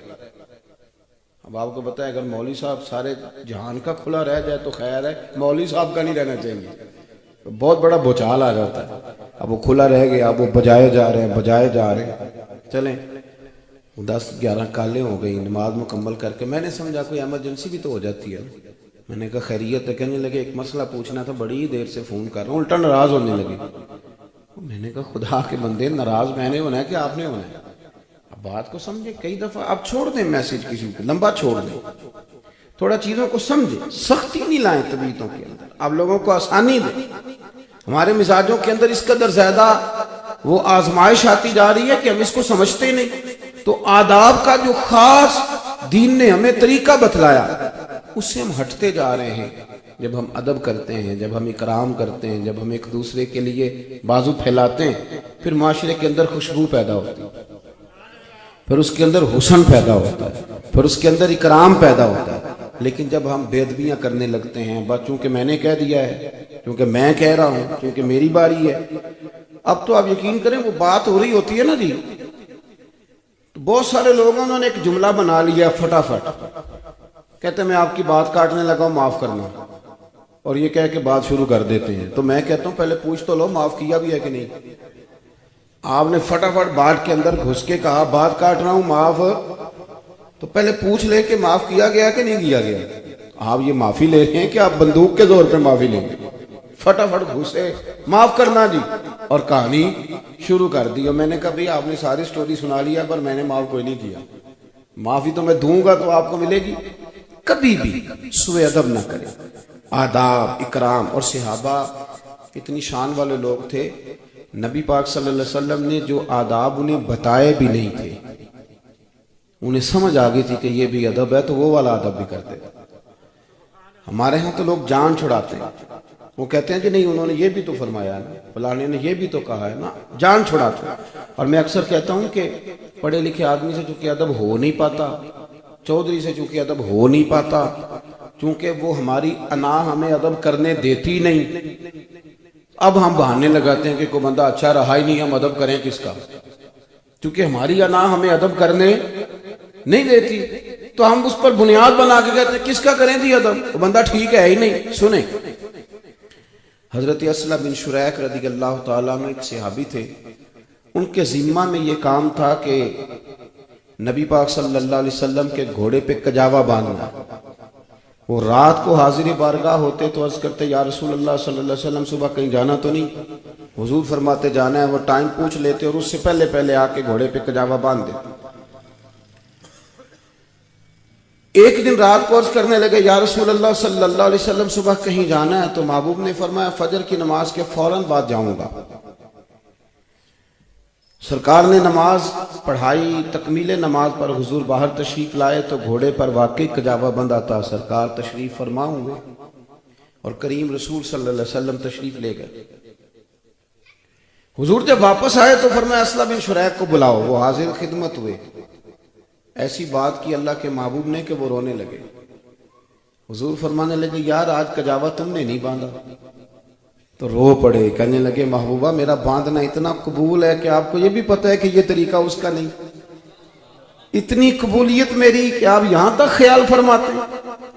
اب آپ کو بتائیں اگر مولوی صاحب سارے جہان کا کھلا رہ جائے تو خیر ہے، مولوی صاحب کا نہیں رہنا چاہیے، بہت بڑا بھوچال آ جاتا ہے۔ اب وہ کھلا رہ گیا، اب وہ بجائے جا رہے ہیں۔ چلیں 10-11 کالیں ہو گئی، نماز مکمل کر کے میں نے سمجھا کوئی ایمرجنسی بھی تو ہو جاتی ہے، میں نے کہا خیریت ہے؟ کہنے لگے ایک مسئلہ پوچھنا تھا، بڑی دیر سے فون کر رہا ہوں، الٹا ناراض ہونے لگے۔ میں نے کہا خدا کے بندے، ناراض میں نے ہونا ہے کہ آپ نے ہونا ہے؟ اب بات کو سمجھے، کئی دفعہ آپ چھوڑ دیں میسج کسی کو، لمبا چھوڑ دیں، تھوڑا چیزوں کو سمجھیں، سختی نہیں لائیں طبیعتوں کے اندر، آپ لوگوں کو آسانی دیں۔ ہمارے مزاجوں کے اندر اس قدر زیادہ وہ آزمائش آتی جا رہی ہے کہ ہم اس کو سمجھتے نہیں۔ تو آداب کا جو خاص دین نے ہمیں طریقہ بتلایا، اس سے ہم ہٹتے جا رہے ہیں۔ جب ہم ادب کرتے ہیں، جب ہم اکرام کرتے ہیں، جب ہم ایک دوسرے کے لیے بازو پھیلاتے ہیں، پھر معاشرے کے اندر خوشبو پیدا ہوتی ہے، پھر اس کے اندر حسن پیدا ہوتا ہے، پھر اس کے اندر اکرام پیدا ہوتا ہے۔ لیکن جب ہم بے ادبیاں کرنے لگتے ہیں، بس چونکہ میں نے کہہ دیا ہے، چونکہ میں کہہ رہا ہوں، چونکہ میری باری ہے، اب تو آپ یقین کریں وہ بات ہو رہی ہوتی ہے نا جی، تو بہت سارے لوگوں نے ایک جملہ بنا لیا فٹافٹ، کہتے ہیں میں آپ کی بات کاٹنے لگا ہوں، معاف کرنا، اور یہ کہہ کے بات شروع کر دیتے ہیں۔ تو میں کہتا ہوں پہلے پوچھ تو لو معاف کیا بھی ہے کہ نہیں۔ آپ نے فٹافٹ بات کے اندر گھس کے کہا بات کاٹ رہا ہوں، معاف، تو پہلے پوچھ لے کہ معاف کیا گیا کہ نہیں کیا گیا۔ آپ یہ معافی لے رہے ہیں کہ آپ بندوق کے زور پہ معافی لیں گے؟ فٹافٹ گھسے معاف کرنا جی، اور کہانی شروع کر دی۔ اور میں نے کہا بھئی آپ نے ساری سٹوری سنا لیا، پر میں نے معاف کوئی نہیں کیا، معافی تو میں دوں گا تو آپ کو ملے گی۔ کبھی بھی سوء ادب نہ کریں، آداب، اکرام۔ اور صحابہ اتنی شان والے لوگ تھے، نبی پاک صلی اللہ علیہ وسلم نے جو آداب انہیں بتائے بھی نہیں تھے، انہیں سمجھ آ گئی تھی کہ یہ بھی ادب ہے، تو وہ والا ادب بھی کرتے تھے۔ ہمارے ہاں تو لوگ جان چھڑاتے ہیں، وہ کہتے ہیں کہ نہیں انہوں نے یہ بھی تو فرمایا نا، فلانے نے یہ بھی تو کہا ہے نا، جان چھڑاتے ہیں۔ اور میں اکثر کہتا ہوں کہ پڑھے لکھے آدمی سے چونکہ ادب ہو نہیں پاتا، چودھری سے چونکہ ادب ہو نہیں پاتا، چونکہ وہ ہماری انا ہمیں ادب کرنے دیتی نہیں۔ اب ہم بہانے لگاتے ہیں کہ کوئی بندہ اچھا رہا ہی نہیں، ہم ادب کریں کس کا؟ چونکہ ہماری انا ہمیں ادب کرنے نہیں دیتی، تو ہم اس پر بنیاد بنا کے کہتے ہیں کس کا کریں دی ادب، وہ بندہ ٹھیک ہے ہی نہیں۔ سنیں، حضرت اسلم بن شریک رضی اللہ تعالیٰ عنہ ایک صحابی تھے، ان کے ذمہ میں یہ کام تھا کہ نبی پاک صلی اللہ علیہ وسلم کے گھوڑے پہ کجاوا باندھنا۔ وہ رات کو حاضر بارگاہ ہوتے تو عرض کرتے یا رسول اللہ صلی اللہ علیہ وسلم صبح کہیں جانا تو نہیں؟ حضور فرماتے جانا ہے۔ وہ ٹائم پوچھ لیتے اور اس سے پہلے پہلے آ کے گھوڑے پہ کجاوا باندھ دیتے۔ ایک دن رات کو عرض کرنے لگے یا رسول اللہ صلی اللہ علیہ وسلم صبح کہیں جانا ہے؟ تو محبوب نے فرمایا فجر کی نماز کے فوراً بعد جاؤں گا۔ سرکار نے نماز پڑھائی، تکمیل نماز پر حضور باہر تشریف لائے تو گھوڑے پر واقعی کجاوا بندہ تھا۔ سرکار تشریف فرما ہوئے اور کریم رسول صلی اللہ علیہ وسلم تشریف لے گئے۔ حضور جب واپس آئے تو فرمایا اسلم بن شریک کو بلاؤ، وہ حاضر خدمت ہوئے۔ ایسی بات کی اللہ کے محبوب نے کہ وہ رونے لگے۔ حضور فرمانے لگے یار آج کجاوا تم نے نہیں باندھا، تو رو پڑے، کہنے لگے محبوبہ میرا باندھنا اتنا قبول ہے کہ آپ کو یہ بھی پتہ ہے کہ یہ طریقہ اس کا نہیں، اتنی قبولیت میری کہ آپ یہاں تک خیال فرماتے ہیں،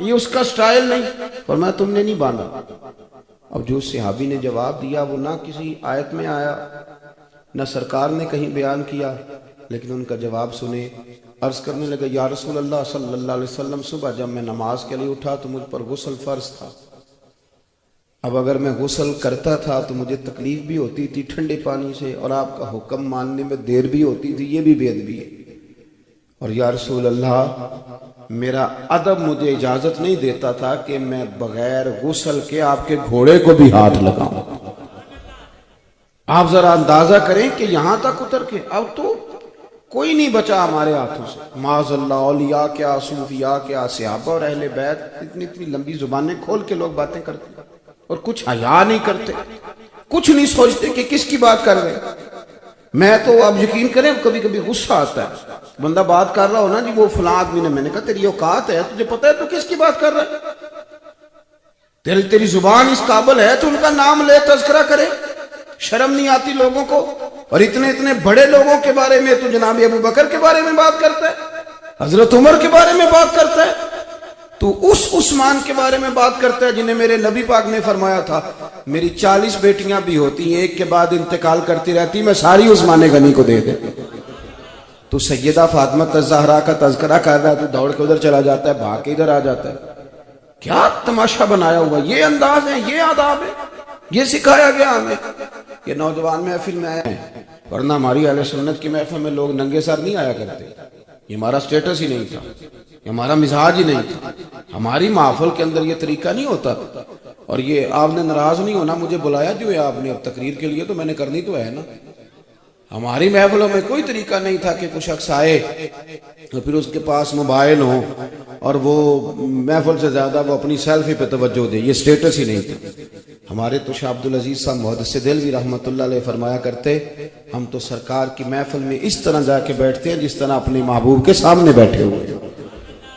یہ اس کا سٹائل نہیں۔ فرمایا تم نے نہیں باندھا۔ اب جو صحابی نے جواب دیا وہ نہ کسی آیت میں آیا نہ سرکار نے کہیں بیان کیا، لیکن ان کا جواب سنے، عرض کرنے لگا یا رسول اللہ صلی اللہ علیہ وسلم صبح جب میں نماز کے لیے اٹھا تو مجھ پر غسل فرض تھا، اب اگر میں غسل کرتا تھا تو مجھے تکلیف بھی ہوتی تھی ٹھنڈے پانی سے، اور آپ کا حکم ماننے میں دیر بھی ہوتی تھی، یہ بھی بے ادبی ہے، اور یا رسول اللہ میرا ادب مجھے اجازت نہیں دیتا تھا کہ میں بغیر غسل کے آپ کے گھوڑے کو بھی ہاتھ لگاؤں۔ آپ ذرا اندازہ کریں کہ یہاں تک اتر کے اب تو کوئی نہیں بچا ہمارے ہاتھوں سے، معاذ اللہ، اولیاء کیا، صوفیاء کیا، صحابہ اور اہل بیت، اتنی لمبی زبانیں کھول کے لوگ باتیں کرتے اور کچھ حیا نہیں کرتے، کچھ نہیں سوچتے کہ کس کی بات کر رہے ہیں۔ میں تو آپ یقین کریں کبھی کبھی غصہ آتا ہے، بندہ بات کر رہا ہو نا جی وہ فلاں آدمی نے، میں نے کہا تیری اوقات ہے، تجھے پتہ ہے تو کس کی بات کر رہا ہے؟ تیری زبان اس قابل ہے تو ان کا نام لے تذکرہ کرے، شرم نہیں آتی لوگوں کو؟ اور اتنے بڑے لوگوں کے بارے میں تو جناب ابو بکر کے بارے میں بات کرتا ہے، حضرت عمر کے بارے میں بات کرتا ہے، تو اس عثمان کے بارے میں بات کرتا ہے جنہیں میرے نبی پاک نے فرمایا تھا میری 40 بیٹیاں بھی ہوتی ہیں ایک کے بعد انتقال کرتی رہتی میں ساری عثمان غنی کو دے دے۔ تو سیدہ فاطمہ الزہرا کا تذکرہ کر رہا ہے تو دوڑ کے ادھر چلا جاتا ہے، بھاگ کے ادھر آ جاتا ہے۔ کیا تماشا بنایا ہوا، یہ انداز ہے، یہ آداب ہے، یہ سکھایا گیا ہمیں۔ یہ نوجوان محفل میں آئے ہیں، ورنہ ہماری اہل سنت کی محفل میں لوگ ننگے سر نہیں آیا کرتے، یہ ہمارا سٹیٹس ہی نہیں تھا، یہ ہمارا مزاج ہی نہیں تھا، ہماری محفل کے اندر یہ طریقہ نہیں ہوتا۔ اور یہ آپ نے ناراض نہیں ہونا، مجھے بلایا جو ہے آپ نے اب تقریر کے لیے تو میں نے کرنی تو ہے نا۔ ہماری محفلوں میں کوئی طریقہ نہیں تھا کہ کوئی شخص آئے تو پھر اس کے پاس موبائل ہو اور وہ محفل سے زیادہ وہ اپنی سیلفی پہ توجہ دے، یہ سٹیٹس ہی نہیں تھا۔ ہمارے تو شاہ عبدالعزیز صاحب محدث دہلوی رحمۃ اللہ علیہ فرمایا کرتے ہم تو سرکار کی محفل میں اس طرح جا کے بیٹھتے ہیں جس طرح اپنے محبوب کے سامنے بیٹھے ہوئے ہیں۔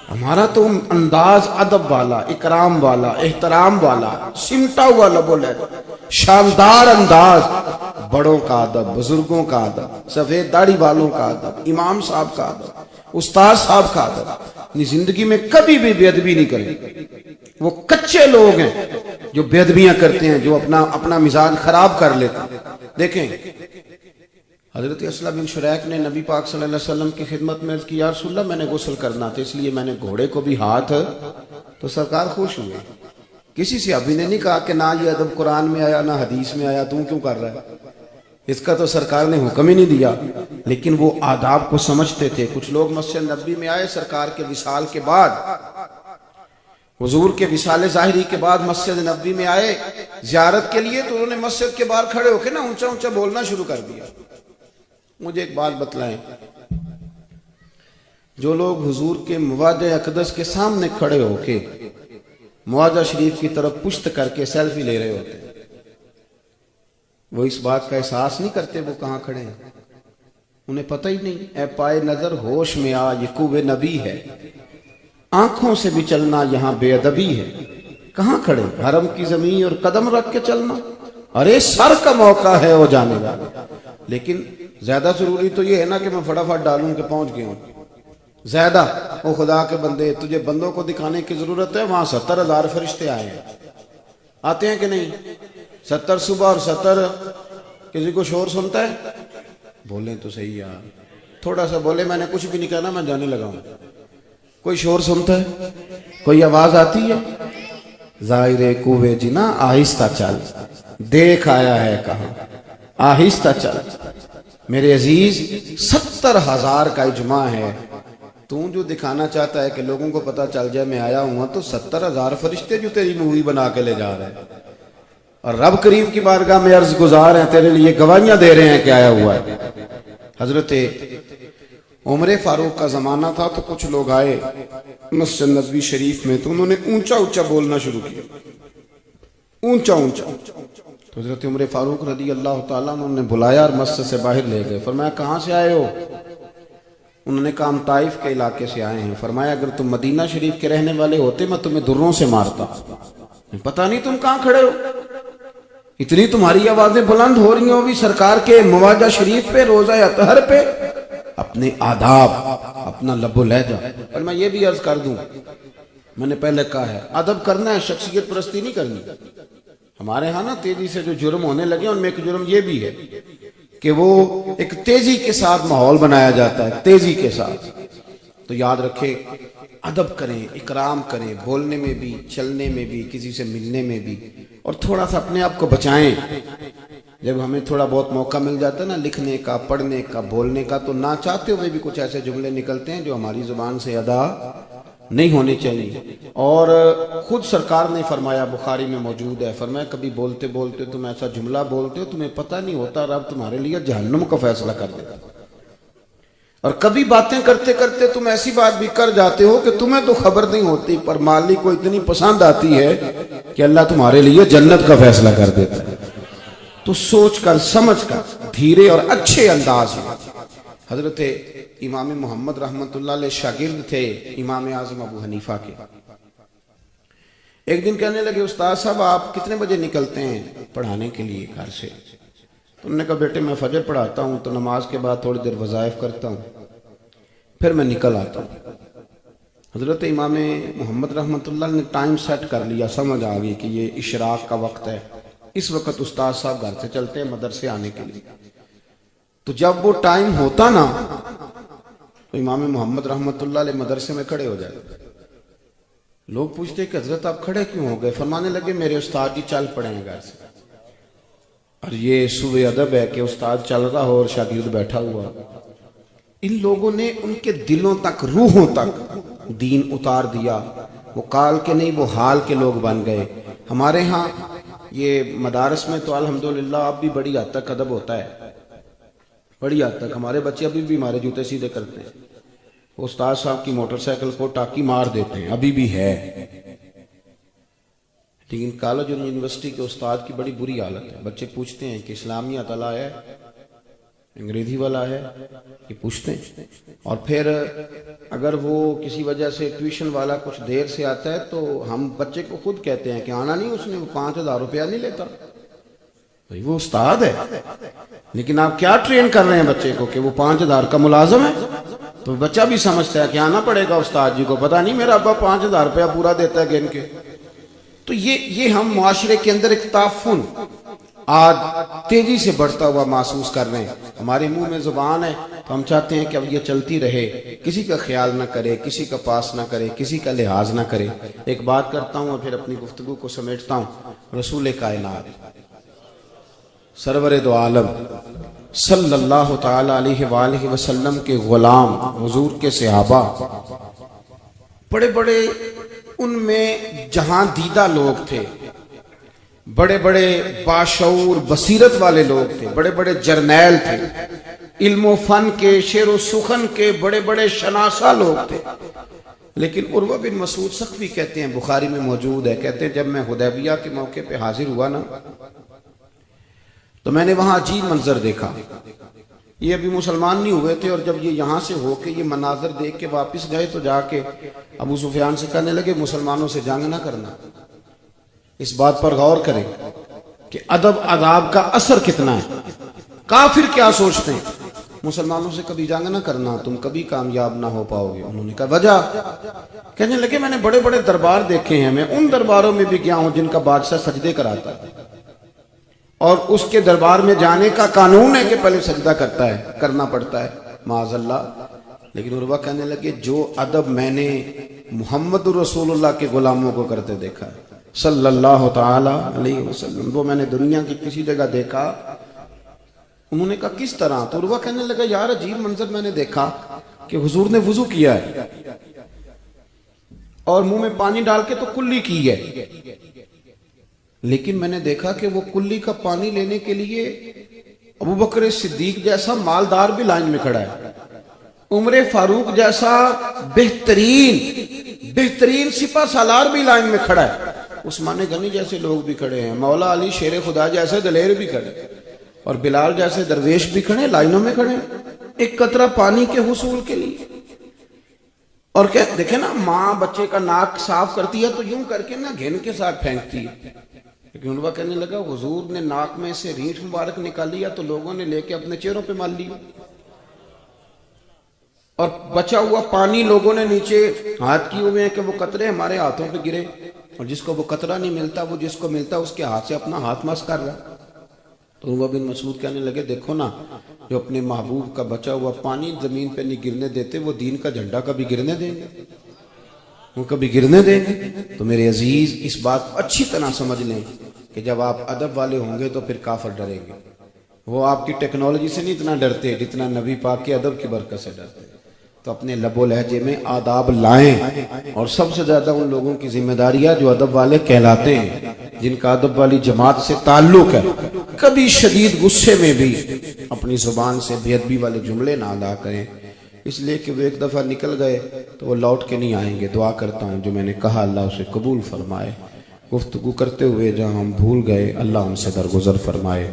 ہمارا تو انداز ادب والا، اکرام والا، احترام والا، سمٹا ہوا لب و لہجہ، شاندار انداز، بڑوں کا ادب، بزرگوں کا ادب، سفید داڑھی والوں کا ادب، امام صاحب کا ادب، استاد صاحب کا ادب۔ اپنی زندگی میں کبھی بھی بے ادبی نہیں کریں۔ وہ کچے لوگ ہیں جو بے ادبیاں کرتے ہیں، جو اپنا مزاج خراب کر لیتے ہیں۔ دیکھیں حضرت اسلم بن شریک نے نبی پاک صلی اللہ علیہ وسلم کی خدمت میں عرض کی یا رسول اللہ میں نے غسل کرنا تھا اس لیے میں نے گھوڑے کو بھی ہاتھ، تو سرکار خوش ہوئے۔ کسی صحابی نے نہیں کہا کہ نہ یہ ادب قرآن میں آیا نہ حدیث میں آیا، تم کیوں کر رہا ہے؟ اس کا تو سرکار نے حکم ہی نہیں دیا، لیکن وہ آداب کو سمجھتے تھے۔ کچھ لوگ مسجد نبوی میں آئے سرکار کے وصال کے بعد، حضور کے وصال ظاہری کے بعد مسجد نبوی میں آئے زیارت کے لیے، تو انہوں نے مسجد کے باہر کھڑے ہو کے نا اونچا اونچا بولنا شروع کر دیا۔ مجھے ایک بات بتلائیں، جو لوگ حضور کے مواضع اقدس کے سامنے کھڑے ہو کے مواضع شریف کی طرف پشت کر کے سیلفی لے رہے ہوتے ہیں، وہ اس بات کا احساس نہیں کرتے وہ کہاں کھڑے ہیں، انہیں پتہ ہی نہیں۔ اے پائے نظر ہوش میں آ، یہ کوہ نبی ہے، آنکھوں سے بھی چلنا یہاں بے ادبی ہے۔ کہاں کھڑے؟ حرم کی زمین اور قدم رکھ کے چلنا، ارے سر کا موقع ہے وہ جانے والا۔ لیکن زیادہ ضروری تو یہ ہے نا کہ میں فٹافٹ ڈالوں کہ پہنچ گیا ہوں۔ زیادہ وہ خدا کے بندے، تجھے بندوں کو دکھانے کی ضرورت ہے، وہاں 70,000 فرشتے آئے ہیں، آتے ہیں کہ نہیں؟ 70 صبح اور 70 کسی کو شور سنتا ہے؟ بولیں تو صحیح یار، تھوڑا سا بولے، میں نے کچھ بھی نہیں کہنا، میں جانے لگا ہوں۔ کوئی شور سنتا ہے؟ کوئی آواز آتی ہے؟ ظاہر کوے جنا آہستہ چل، دیکھ آیا ہے کہاں، آہستہ چل۔ میرے عزیز 70,000 کا اجماع ہے، تو جو دکھانا چاہتا ہے کہ لوگوں کو پتہ چل جائے میں آیا ہوں، تو 70,000 فرشتے جو تیری مووی بنا کے لے جا رہے ہیں اور رب کریم کی بارگاہ میں عرض گزار ہیں، تیرے لیے گواہیاں دے رہے ہیں کہ آیا ہوا ہے۔ حضرت عمر فاروق کا زمانہ تھا تو کچھ لوگ آئے مسجد نبوی شریف میں، تو انہوں نے اونچا اونچا بولنا شروع کیا، اونچا اونچا. تو حضرت عمر فاروق رضی اللہ تعالیٰ انہوں نے بلایا اور مسجد سے باہر لے گئے. فرمایا کہاں سے آئے ہو؟ انہوں نے کہا ہم طائف کے علاقے سے آئے ہیں. فرمایا اگر تم مدینہ شریف کے رہنے والے ہوتے میں تمہیں دروں سے مارتا. پتہ نہیں تم کہاں کھڑے ہو، اتنی تمہاری آوازیں بلند ہو رہی ہیں، وہ بھی سرکار کے مواجہ شریف پہ، روزہ اطہر پہ. اپنے آداب، اپنا لب و لہجہ. اور میں یہ بھی عرض کر دوں، میں نے پہلے کہا ہے ادب کرنا ہے، شخصیت پرستی نہیں کرنی. ہمارے ہاں نا تیزی سے جو جرم ہونے لگے ان میں ایک جرم یہ بھی ہے کہ وہ ایک تیزی کے ساتھ ماحول بنایا جاتا ہے، تیزی کے ساتھ. تو یاد رکھے ادب کریں، اکرام کریں، بولنے میں بھی، چلنے میں بھی، کسی سے ملنے میں بھی، اور تھوڑا سا اپنے آپ کو بچائیں. جب ہمیں تھوڑا بہت موقع مل جاتا ہے نا لکھنے کا، پڑھنے کا، بولنے کا، تو نہ چاہتے ہوئے بھی کچھ ایسے جملے نکلتے ہیں جو ہماری زبان سے ادا نہیں ہونے چاہیے. اور خود سرکار نے فرمایا، بخاری میں موجود ہے، فرمایا کبھی بولتے بولتے تم ایسا جملہ بولتے ہو تمہیں پتہ نہیں ہوتا رب تمہارے لیے جہنم کا فیصلہ کر دیتا. اور کبھی باتیں کرتے کرتے تم ایسی بات بھی کر جاتے ہو کہ تمہیں تو خبر نہیں ہوتی پر مالک کو اتنی پسند آتی ہے کہ اللہ تمہارے لیے جنت کا فیصلہ کر دیتا ہے. تو سوچ کر سمجھ کر دھیرے اور اچھے انداز میں. حضرت امام محمد رحمت اللہ علیہ شاگرد تھے امام اعظم ابو حنیفہ کے. ایک دن کہنے لگے استاد صاحب آپ کتنے بجے نکلتے ہیں پڑھانے کے لیے گھر سے؟ تو انہوں نے کہا بیٹے میں فجر پڑھاتا ہوں تو نماز کے بعد تھوڑی دیر وظائف کرتا ہوں پھر میں نکل آتا ہوں. حضرت امام محمد رحمت اللہ نے ٹائم سیٹ کر لیا، سمجھ آ گئی کہ یہ اشراق کا وقت ہے، اس وقت استاد صاحب گھر سے چلتے ہیں مدرسے آنے کے لیے. تو جب وہ ٹائم ہوتا نا تو امام محمد رحمت اللہ علیہ مدرسے میں کھڑے ہو جاتے. لوگ پوچھتے کہ حضرت آپ کھڑے کیوں ہو گئے؟ فرمانے لگے میرے استاد جی چل پڑے ہیں گھر سے. اور یہ سوء ادب ہے کہ استاد چل رہا ہو اور شاگرد بیٹھا ہوا. ان لوگوں نے ان کے دلوں تک، روحوں تک دین اتار دیا. وہ کال کے نہیں، وہ حال کے لوگ بن گئے. ہمارے ہاں یہ مدارس میں تو الحمدللہ اب بھی بڑی حد تک ادب ہوتا ہے، بڑی حد تک. ہمارے بچے ابھی بھی ہمارے جوتے سیدھے کرتے ہیں، استاد صاحب کی موٹر سائیکل کو ٹاکی مار دیتے ہیں، ابھی بھی ہے. لیکن کالج اور یونیورسٹی کے استاد کی بڑی بری حالت ہے. بچے پوچھتے ہیں کہ اسلامیہ تعالیٰ ہے، انگریزی والا ہے، یہ پوچھتے ہیں. اور پھر اگر وہ کسی وجہ سے ٹیوشن والا کچھ دیر سے آتا ہے تو ہم بچے کو خود کہتے ہیں کہ آنا نہیں اس نے، وہ 5,000 روپیہ نہیں لیتا. بھئی وہ استاد ہے، لیکن آپ کیا ٹرین کر رہے ہیں بچے کو کہ وہ 5,000 کا ملازم ہے؟ تو بچہ بھی سمجھتا ہے کہ آنا پڑے گا استاد جی کو، پتہ نہیں میرا ابا 5,000 روپیہ پورا دیتا ہے گن کے. تو یہ ہم معاشرے کے اندر ایک تعفن آج تیزی سے بڑھتا ہوا محسوس کر رہے ہیں. ہمارے منہ میں زبان ہے تو ہم چاہتے ہیں کہ اب یہ چلتی رہے، کسی کا خیال نہ کرے، کسی کا پاس نہ کرے، کسی کا لحاظ نہ کرے. ایک بات کرتا ہوں اور پھر اپنی گفتگو کو سمیٹتا ہوں. رسول کائنات سرور دو عالم صلی اللہ تعالی علیہ وآلہ وسلم کے غلام، حضور کے صحابہ، بڑے بڑے ان میں جہاں دیدہ لوگ تھے، بڑے بڑے باشعور بصیرت والے لوگ تھے، بڑے بڑے جرنیل تھے، علم و فن کے، شعر و سخن کے بڑے بڑے شناسہ لوگ تھے. لیکن عروہ بن مسعود ثقفی کہتے ہیں، بخاری میں موجود ہے، کہتے ہیں جب میں حدیبیہ کے موقع پہ حاضر ہوا نا تو میں نے وہاں عجیب منظر دیکھا. یہ ابھی مسلمان نہیں ہوئے تھے اور جب یہ یہاں سے ہو کے یہ مناظر دیکھ کے واپس گئے تو جا کے ابو سفیان سے کہنے لگے مسلمانوں سے جنگ نہ کرنا. اس بات پر غور کریں کہ ادب آداب کا اثر کتنا ہے. کافر کیا سوچتے ہیں؟ مسلمانوں سے کبھی جنگ نہ کرنا، تم کبھی کامیاب نہ ہو پاؤ گے. انہوں نے کہا وجہ؟ کہنے لگے میں نے بڑے بڑے دربار دیکھے ہیں، میں ان درباروں میں بھی گیا ہوں جن کا بادشاہ سجدے کراتا ہے اور اس کے دربار میں جانے کا قانون ہے کہ پہلے سجدہ کرنا پڑتا ہے، معاذ اللہ. لیکن عروہ کہنے لگے جو ادب میں نے محمد رسول اللہ کے غلاموں کو کرتے دیکھا ہے صلی اللہ تعالی علیہ وسلم، وہ میں نے دنیا کی کسی جگہ دیکھا. انہوں نے کہا کس طرح؟ تو عروہ کہنے لگا یار عجیب منظر میں نے دیکھا کہ حضور نے وضو کیا ہے اور منہ میں پانی ڈال کے تو کلی کی ہے، لیکن میں نے دیکھا کہ وہ کلی کا پانی لینے کے لیے ابو بکر صدیق جیسا مالدار بھی لائن میں کھڑا ہے، عمر فاروق جیسا بہترین سپہ سالار بھی لائن میں کھڑا ہے، عثمان غنی جیسے لوگ بھی کھڑے ہیں، مولا علی شیر خدا جیسے دلیر بھی کھڑے ہیں، اور بلال جیسے درویش بھی کھڑے ہیں، لائنوں میں کھڑے ہیں ایک قطرہ پانی کے حصول کے لیے۔ اور دیکھیں نا، ماں بچے کا ناک صاف کرتی ہے تو یوں کر کے نا گھن کے ساتھ پھینکتی ہے، لیکن انہوں کہنے لگا حضور نے ناک میں سے ریٹھ مبارک نکال لیا تو لوگوں نے لے کے اپنے چہروں پہ مال لیا، اور بچا ہوا پانی لوگوں نے نیچے ہاتھ کیے ہوئے ہیں کہ وہ قطرے ہمارے ہاتھوں پہ گرے، اور جس کو وہ قطرہ نہیں ملتا وہ جس کو ملتا اس کے ہاتھ سے اپنا ہاتھ مس کر رہا۔ تو عروہ بن مسعود کہنے لگے دیکھو نا، جو اپنے محبوب کا بچا ہوا پانی زمین پہ نہیں گرنے دیتے وہ دین کا جھنڈا کبھی گرنے دیں گے؟ وہ کبھی گرنے دیں گے؟ تو میرے عزیز اس بات کو اچھی طرح سمجھ لیں کہ جب آپ ادب والے ہوں گے تو پھر کافر ڈریں گے۔ وہ آپ کی ٹیکنالوجی سے نہیں اتنا ڈرتے جتنا نبی پاک کے ادب کی برکت سے ڈرتے۔ تو اپنے لب و لہجے میں آداب لائیں، اور سب سے زیادہ ان لوگوں کی ذمہ داریاں جو ادب والے کہلاتے ہیں، جن کا ادب والی جماعت سے تعلق ہے، کبھی شدید غصے میں بھی اپنی زبان سے بے ادبی والے جملے نہ ادا کریں، اس لیے کہ وہ ایک دفعہ نکل گئے تو وہ لوٹ کے نہیں آئیں گے۔ دعا کرتا ہوں جو میں نے کہا اللہ اسے قبول فرمائے، گفتگو کرتے ہوئے جہاں ہم بھول گئے اللہ ہم سے درگزر فرمائے۔